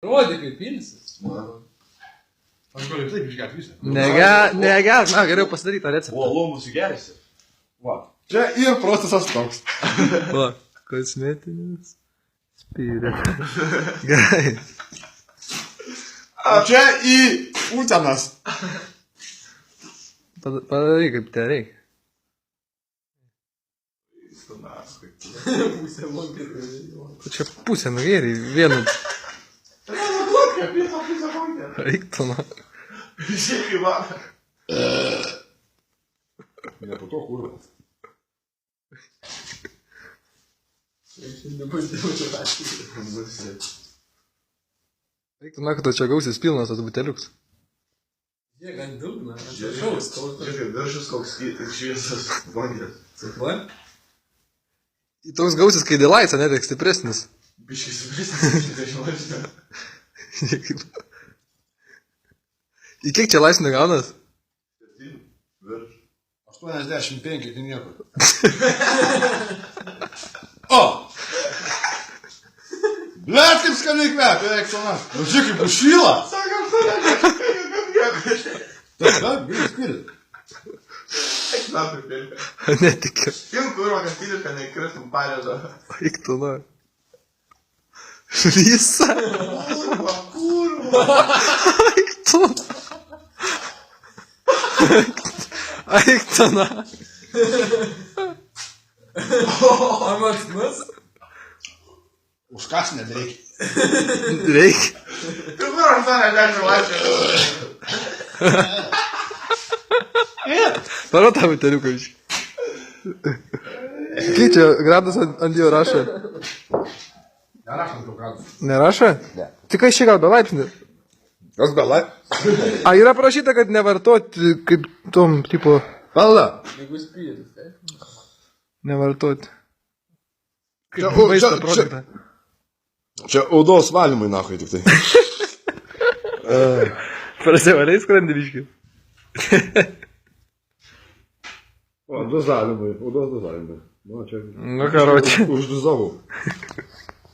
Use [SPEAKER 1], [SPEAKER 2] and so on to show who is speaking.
[SPEAKER 1] Rodė kaip pilsis.
[SPEAKER 2] Aš galiu taip išgerti visą.
[SPEAKER 1] Negerk, na, geriau pasidaryk tą receptą.
[SPEAKER 3] O, lomus įgerisi.
[SPEAKER 2] Va. Čia ir procesas toks.
[SPEAKER 1] Va, kosmetinis. Spyrė. Gerai.
[SPEAKER 2] O čia į Utenas.
[SPEAKER 1] Padaryk kaip te reikia. Čia pusę nugėrė, vienu. Eiktų, na.
[SPEAKER 3] Žiūrėk į mane.
[SPEAKER 2] Ne po to kurva.
[SPEAKER 1] Eiktų, na, kad čia gausis pilnas tas buteliuks.
[SPEAKER 4] Jie gan dugna.
[SPEAKER 3] Žiūrėk, viršus koks šviesas vangias.
[SPEAKER 4] Sakva?
[SPEAKER 1] Toks gausis, kai dėlaisa, net tik stipresnis.
[SPEAKER 3] Biškis stipresnis.
[SPEAKER 1] Į kiek čia laipsnių gaunas?
[SPEAKER 2] 85, tai nieko. O! Blet, kaip skaniai kvepia, eik tona. Nu, žiūrėk, kaip užšyla. Taip, grįžt spirit.
[SPEAKER 3] Eik napai, pėlė.
[SPEAKER 1] Netikiu.
[SPEAKER 3] Kim kurva, kad tylišką neįkristum palėdą.
[SPEAKER 1] Eik tu, na. Šlysa.
[SPEAKER 3] Kurva.
[SPEAKER 1] Eik tu. Eik tu, na.
[SPEAKER 4] Amaksmas?
[SPEAKER 2] Už kas nereikia.
[SPEAKER 1] Reikia.
[SPEAKER 3] Tu kur 80 laipsnių.
[SPEAKER 1] Paro tą buteliuką iš. Kaip čia, gradas ant jo rašo?
[SPEAKER 2] Nerašom to gradus.
[SPEAKER 1] Nerašo?
[SPEAKER 2] Ne.
[SPEAKER 1] Tik aš čia gal be laipsnių.
[SPEAKER 2] Kas belai?
[SPEAKER 1] A, yra parašyta, kad nevartoti, kaip tom, tipo,
[SPEAKER 2] Palda.
[SPEAKER 4] Jeigu spyris, taip?
[SPEAKER 1] nevartoti.
[SPEAKER 2] Čia,
[SPEAKER 1] Kaip maisto produktą.
[SPEAKER 2] čia odos valymai, nahui, tik tai.
[SPEAKER 1] Prasivaliai skrandi biškį.
[SPEAKER 2] O, dozavimai, odos dozavimai. Nu, čia.
[SPEAKER 1] Nu, karoči.
[SPEAKER 2] Uždozavau.